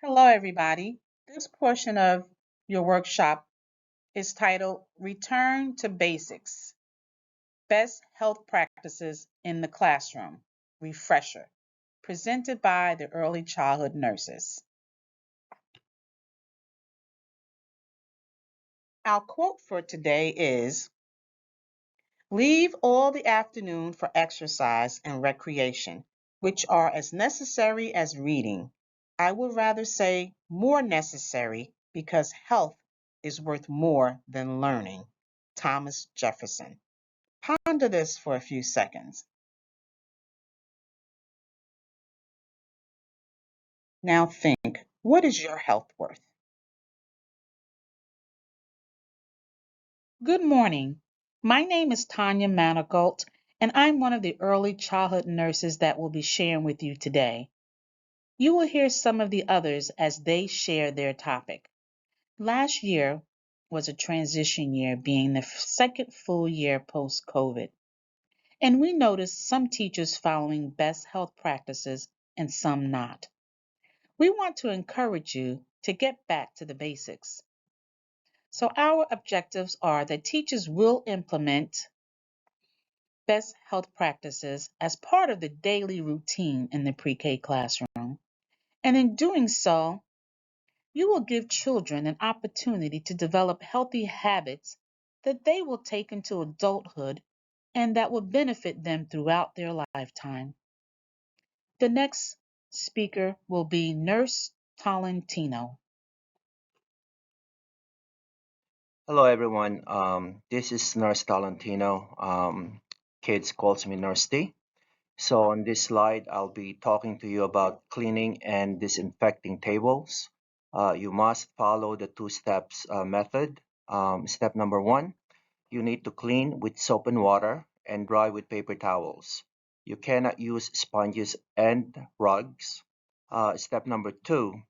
Hello, everybody. This portion of your workshop is titled Return to Basics Best Health Practices in the Classroom Refresher, presented by the Early Childhood Nurses. Our quote for today is Leave all the afternoon for exercise and recreation, which are as necessary as reading. I would rather say more necessary because health is worth more than learning. Thomas Jefferson. Ponder this for a few seconds. Now think, what is your health worth? Good morning. My name is Tanya Manigault, and I'm one of the early childhood nurses that will be sharing with you today. You will hear some of the others as they share their topic. Last year was a transition year, being the second full year post-COVID, and we noticed some teachers following best health practices and some not. We want to encourage you to get back to the basics. So our objectives are that teachers will implement best health practices as part of the daily routine in the pre-K classroom. And in doing so, you will give children an opportunity to develop healthy habits that they will take into adulthood and that will benefit them throughout their lifetime. The next speaker will be Nurse Tolentino. Hello everyone. This is Nurse Talentino. Kids calls me Nurse T. So on this slide, I'll be talking to you about cleaning and disinfecting tables. You must follow the two steps method. Step number one, you need to clean with soap and water and dry with paper towels. You cannot use sponges and rugs. Step number two,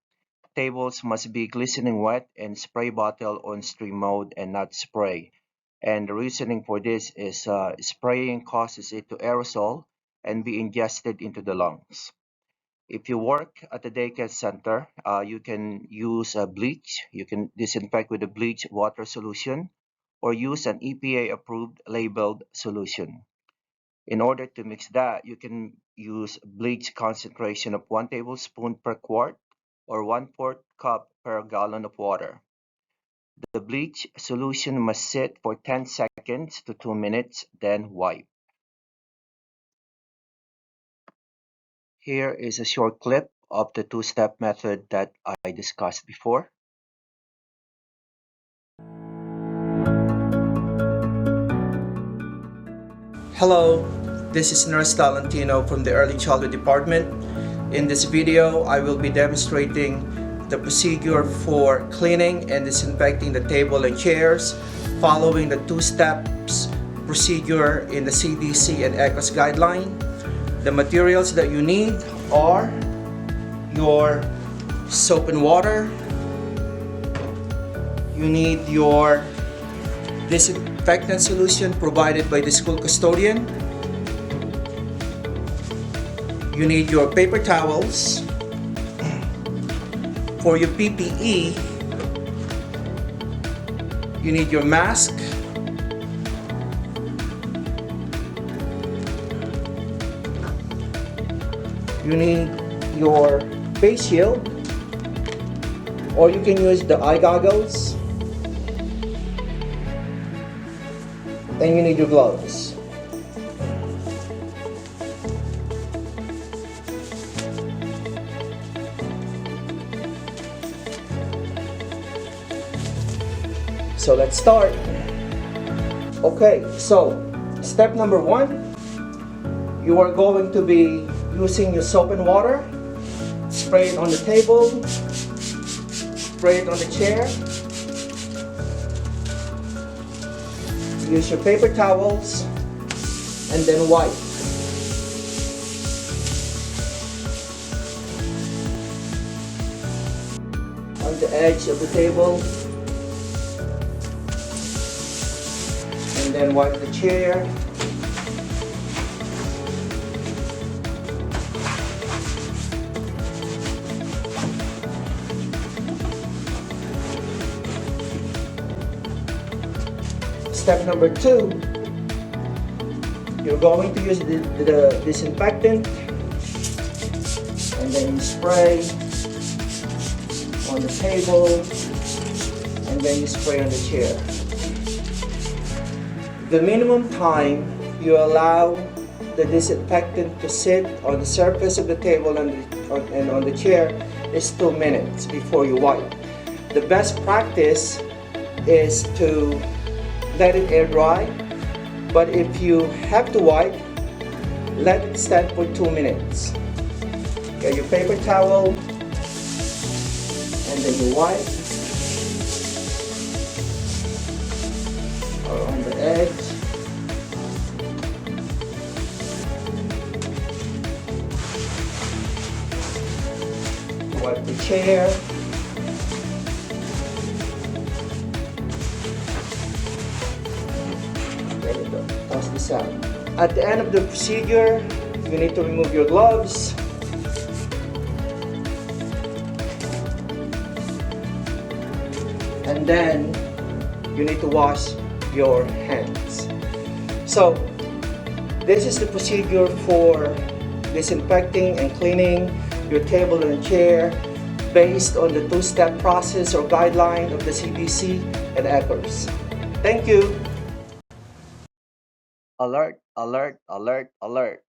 tables must be glistening wet and spray bottle on stream mode and not spray. And the reasoning for this is spraying causes it to aerosol and be ingested into the lungs. If you work at a daycare center, you can use bleach. You can disinfect with a bleach water solution or use an EPA approved labeled solution. In order to mix that, you can use bleach concentration of 1 tablespoon per quart or 1/4 cup per gallon of water. The bleach solution must sit for 10 seconds to 2 minutes, then wipe. Here is a short clip of the two-step method that I discussed before. Hello, this is Nurse Talentino from the Early Childhood Department. In this video, I will be demonstrating the procedure for cleaning and disinfecting the table and chairs following the two steps procedure in the CDC and ECOS guideline. The materials that you need are your soap and water. You need your disinfectant solution provided by the school custodian. You need your paper towels. For your PPE, you need your mask. You need your face shield, or you can use the eye goggles. And you need your gloves. So let's start. Okay, so step number one, you are going to be using your soap and water. Spray it on the table, spray it on the chair. Use your paper towels and then wipe. On the edge of the table and then wipe the chair. step number 2, you're going to use the disinfectant, and then you spray on the table, and then you spray on the chair. The minimum time you allow the disinfectant to sit on the surface of the table and on the chair is 2 minutes before you wipe. The best practice is to let it air dry, but if you have to wipe, let it stand for 2 minutes. Get your paper towel, and then you wipe around the edge. Wipe the chair. There you go. Toss this out. At the end of the procedure, you need to remove your gloves. And then you need to wash your hands. So this is the procedure for disinfecting and cleaning your table and chair based on the 2-step process or guideline of the CDC and ECHRS. Thank you. Alert, alert, alert, alert.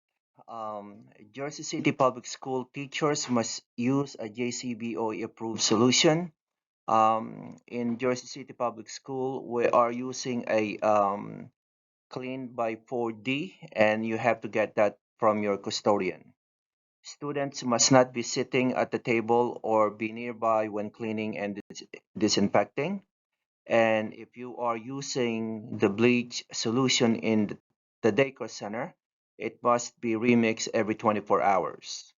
Jersey City Public School teachers must use a JCBOE approved solution. In Jersey City Public School, we are using a Clean by 4D, and you have to get that from your custodian. Students must not be sitting at the table or be nearby when cleaning and disinfecting. And if you are using the bleach solution in the daycare center, it must be remixed every 24 hours.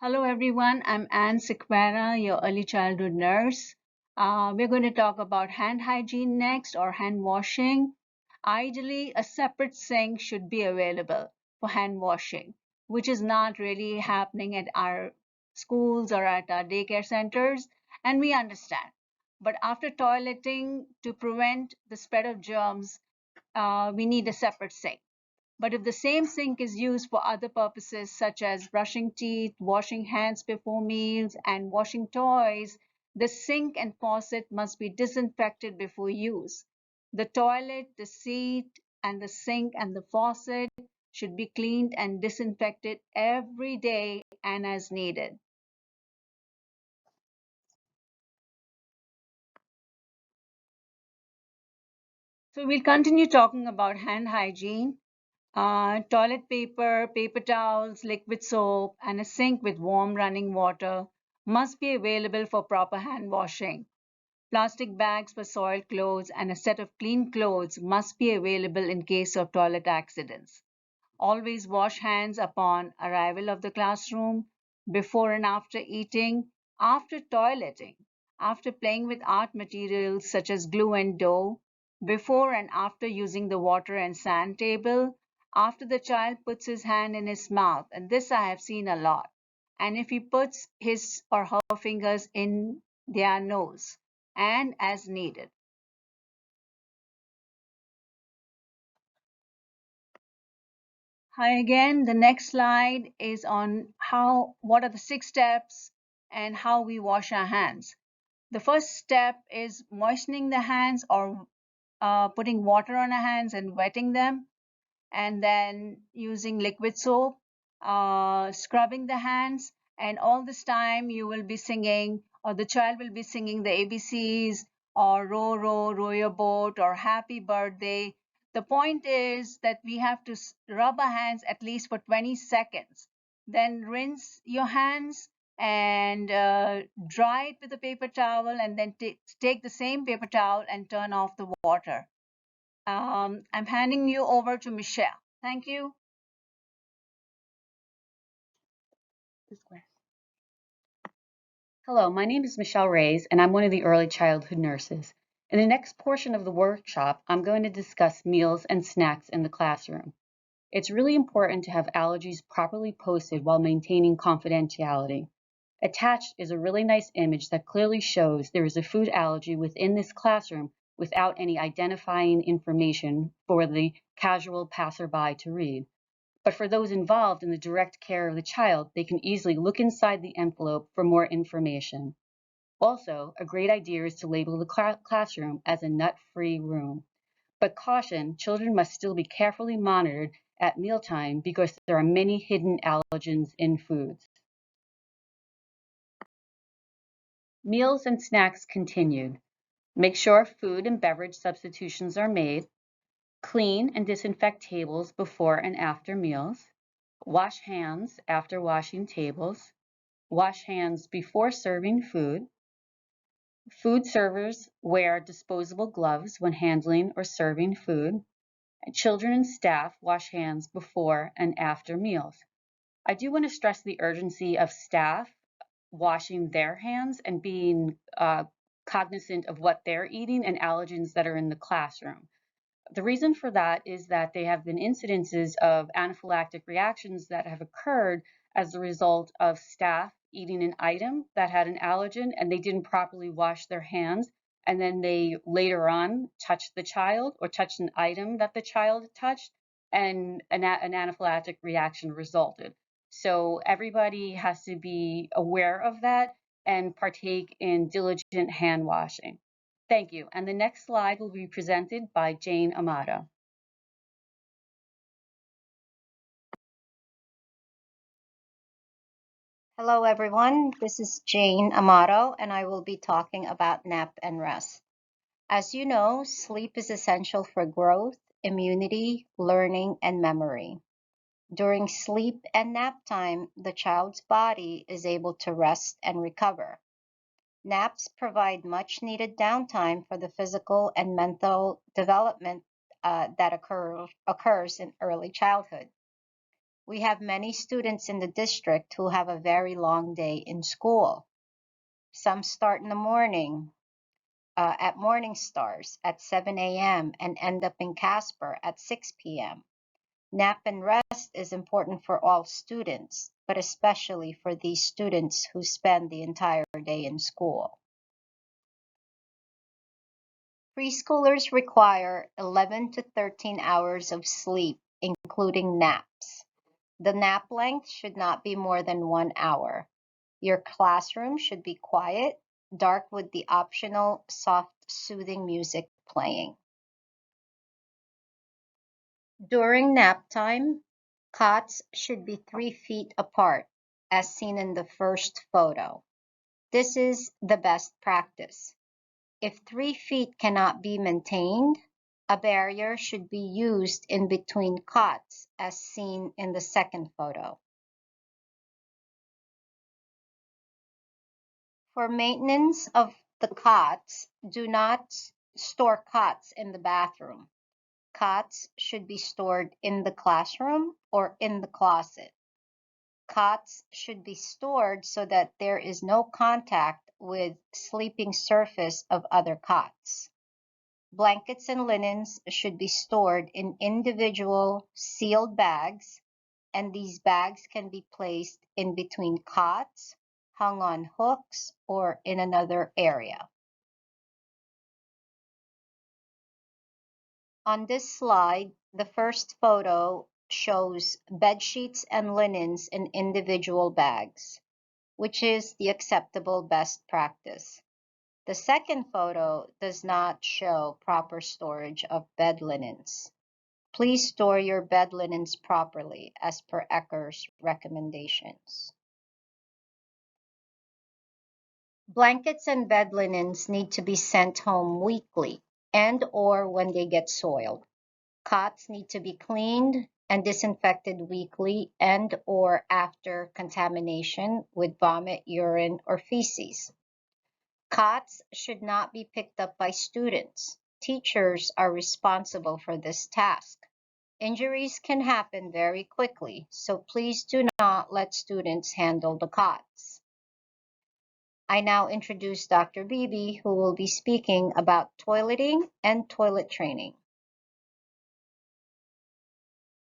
Hello everyone, I'm Anne Sequera, your early childhood nurse. We're going to talk about hand hygiene next, or hand washing. Ideally, a separate sink should be available for hand washing, which is not really happening at our schools or at our daycare centers, and we understand. But after toileting, to prevent the spread of germs, we need a separate sink. But if the same sink is used for other purposes such as brushing teeth, washing hands before meals, and washing toys, the sink and faucet must be disinfected before use. The toilet, the seat, and the sink and the faucet should be cleaned and disinfected every day and as needed. So we'll continue talking about hand hygiene. Toilet paper, paper towels, liquid soap, and a sink with warm running water must be available for proper hand washing. Plastic bags for soiled clothes and a set of clean clothes must be available in case of toilet accidents. Always wash hands upon arrival of the classroom, before and after eating, after toileting, after playing with art materials such as glue and dough, before and after using the water and sand table, after the child puts his hand in his mouth, and this I have seen a lot, and if he puts his or her fingers in their nose, and as needed. Hi again. The next slide is on what are the 6 steps and how we wash our hands. The first step is moistening the hands, or putting water on our hands and wetting them, and then using liquid soap, scrubbing the hands, and all this time you will be singing, or the child will be singing the ABCs, or row, row, row your boat, or happy birthday. The point is that we have to rub our hands at least for 20 seconds. Then rinse your hands and dry it with a paper towel, and then take the same paper towel and turn off the water. I'm handing you over to Michelle. Thank you. Hello, my name is Michelle Reyes, and I'm one of the early childhood nurses. In the next portion of the workshop, I'm going to discuss meals and snacks in the classroom. It's really important to have allergies properly posted while maintaining confidentiality. Attached is a really nice image that clearly shows there is a food allergy within this classroom without any identifying information for the casual passerby to read. But for those involved in the direct care of the child, they can easily look inside the envelope for more information. Also, a great idea is to label the classroom as a nut-free room. But caution, children must still be carefully monitored at mealtime because there are many hidden allergens in foods. Meals and snacks continued. Make sure food and beverage substitutions are made. Clean and disinfect tables before and after meals. Wash hands after washing tables. Wash hands before serving food. Food servers wear disposable gloves when handling or serving food. Children and staff wash hands before and after meals. I do want to stress the urgency of staff washing their hands and being cognizant of what they're eating and allergens that are in the classroom. The reason for that is that there have been incidences of anaphylactic reactions that have occurred as a result of staff eating an item that had an allergen and they didn't properly wash their hands. And then they later on touched the child or touched an item that the child touched, and an anaphylactic reaction resulted. So everybody has to be aware of that and partake in diligent hand washing. Thank you. And the next slide will be presented by Jane Amato. Hello, everyone. This is Jane Amato, and I will be talking about nap and rest. As you know, sleep is essential for growth, immunity, learning, and memory. During sleep and nap time, the child's body is able to rest and recover. Naps provide much needed downtime for the physical and mental development that occurs in early childhood. We have many students in the district who have a very long day in school. Some start in the morning at Morning Stars at 7 a.m. and end up in Casper at 6 p.m. Nap and rest is important for all students, but especially for these students who spend the entire day in school. Preschoolers require 11 to 13 hours of sleep, including naps. The nap length should not be more than 1 hour. Your classroom should be quiet, dark with the optional soft, soothing music playing. During nap time, cots should be 3 feet apart, as seen in the first photo. This is the best practice. If 3 feet cannot be maintained, a barrier should be used in between cots, as seen in the second photo. For maintenance of the cots, do not store cots in the bathroom. Cots should be stored in the classroom or in the closet. Cots should be stored so that there is no contact with sleeping surface of other cots. Blankets and linens should be stored in individual sealed bags, and these bags can be placed in between cots, hung on hooks, or in another area. On this slide, the first photo shows bed sheets and linens in individual bags, which is the acceptable best practice. The second photo does not show proper storage of bed linens. Please store your bed linens properly as per Ecker's recommendations. Blankets and bed linens need to be sent home weekly and or when they get soiled. Cots need to be cleaned and disinfected weekly and or after contamination with vomit, urine, or feces. Cots should not be picked up by students. Teachers are responsible for this task. Injuries can happen very quickly, so please do not let students handle the cots. I now introduce Dr. Beebe, who will be speaking about toileting and toilet training.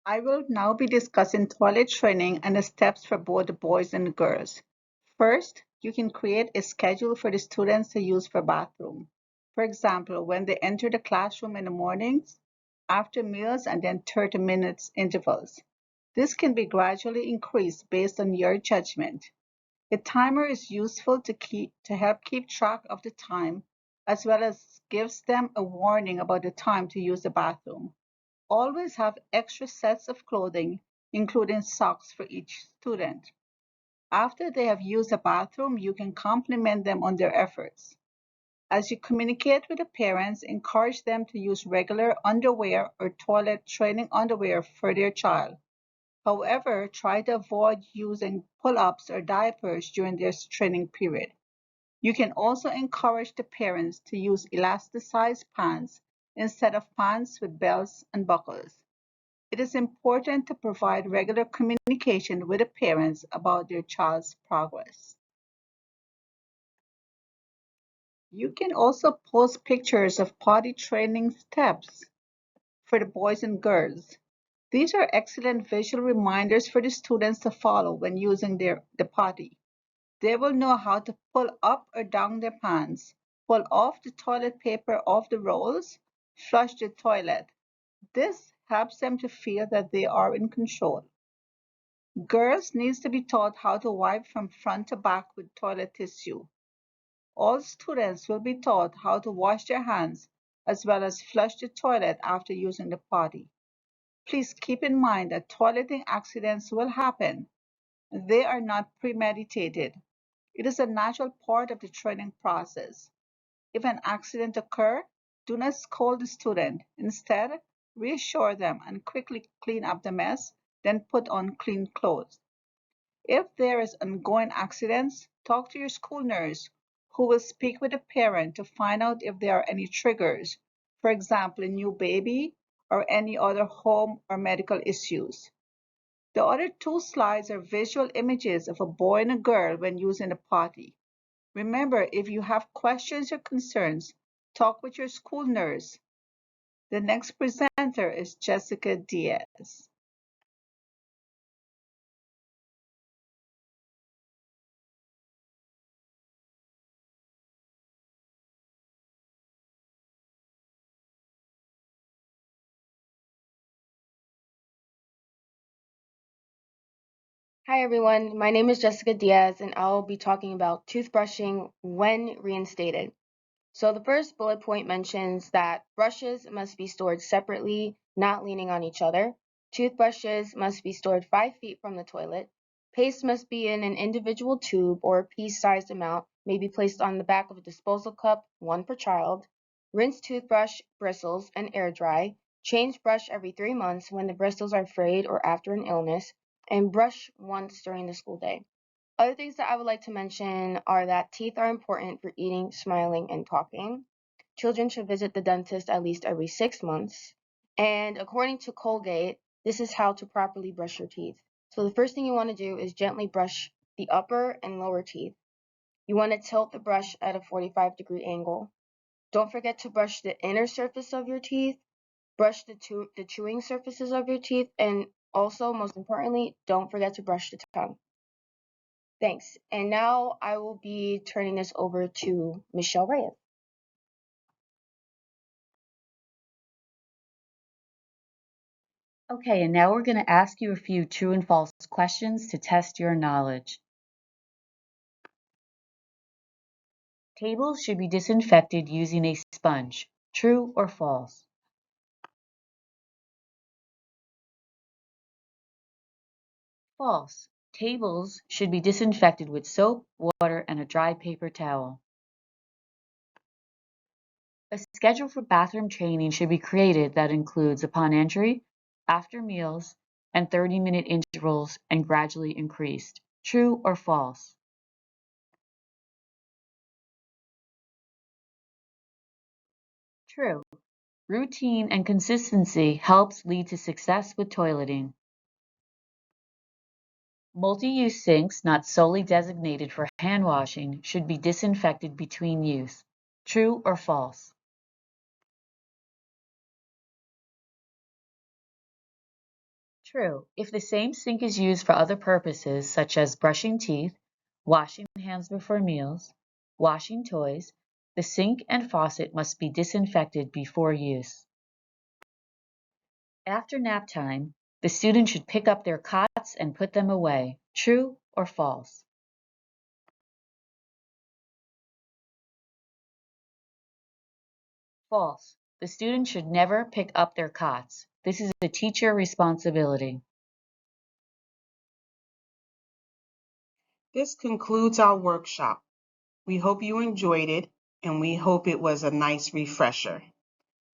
I will now be discussing toilet training and the steps for both the boys and the girls. First, you can create a schedule for the students to use for bathroom. For example, when they enter the classroom in the mornings, after meals, and then 30 minutes intervals. This can be gradually increased based on your judgment. A timer is useful to help keep track of the time, as well as gives them a warning about the time to use the bathroom. Always have extra sets of clothing, including socks for each student. After they have used the bathroom, you can compliment them on their efforts. As you communicate with the parents, encourage them to use regular underwear or toilet training underwear for their child. However, try to avoid using pull-ups or diapers during their training period. You can also encourage the parents to use elasticized pants instead of pants with belts and buckles. It is important to provide regular communication with the parents about their child's progress. You can also post pictures of potty training steps for the boys and girls. These are excellent visual reminders for the students to follow when using the potty. They will know how to pull up or down their pants, pull off the toilet paper off the rolls, flush the toilet. This helps them to feel that they are in control. Girls needs to be taught how to wipe from front to back with toilet tissue. All students will be taught how to wash their hands as well as flush the toilet after using the potty. Please keep in mind that toileting accidents will happen. They are not premeditated. It is a natural part of the training process. If an accident occurs, do not scold the student. Instead, reassure them and quickly clean up the mess, then put on clean clothes. If there is ongoing accidents, talk to your school nurse who will speak with the parent to find out if there are any triggers, for example, a new baby or any other home or medical issues. The other two slides are visual images of a boy and a girl when using the potty. Remember, if you have questions or concerns, talk with your school nurse. The next presenter is Jessica Diaz. Hi everyone, my name is Jessica Diaz and I'll be talking about toothbrushing when reinstated. So the first bullet point mentions that brushes must be stored separately, not leaning on each other. Toothbrushes must be stored 5 feet from the toilet. Paste must be in an individual tube or a piece-sized amount, may be placed on the back of a disposal cup, one per child. Rinse toothbrush bristles and air dry. Change brush every 3 months when the bristles are frayed or after an illness, and brush once during the school day. Other things that I would like to mention are that teeth are important for eating, smiling, and talking. Children should visit the dentist at least every 6 months. And according to Colgate, this is how to properly brush your teeth. So the first thing you want to do is gently brush the upper and lower teeth. You want to tilt the brush at a 45-degree angle. Don't forget to brush the inner surface of your teeth, brush the chewing surfaces of your teeth, and also, most importantly, don't forget to brush the tongue. Thanks. And now I will be turning this over to Michelle Reyes. Okay, and now we're going to ask you a few true and false questions to test your knowledge. Tables should be disinfected using a sponge. True or false? False. Tables should be disinfected with soap, water, and a dry paper towel. A schedule for bathroom training should be created that includes upon entry, after meals, and 30-minute intervals and gradually increased. True or false? True. Routine and consistency helps lead to success with toileting. Multi-use sinks not solely designated for hand washing should be disinfected between use. True or false? True. If the same sink is used for other purposes, such as brushing teeth, washing hands before meals, washing toys. The sink and faucet must be disinfected before use. After nap time, the student should pick up their cots and put them away. True or false? False. The student should never pick up their cots. This is a teacher responsibility. This concludes our workshop. We hope you enjoyed it, and we hope it was a nice refresher.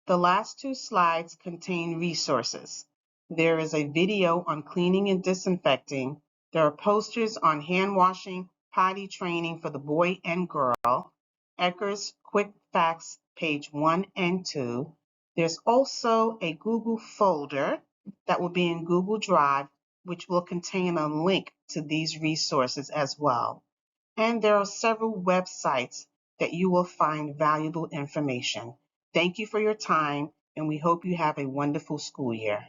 The last two slides contain resources. There is a video on cleaning and disinfecting. There are posters on hand washing, potty training for the boy and girl, Ecker's Quick Facts, page 1 and 2. There's also a Google folder that will be in Google Drive, which will contain a link to these resources as well. And there are several websites that you will find valuable information. Thank you for your time, and we hope you have a wonderful school year.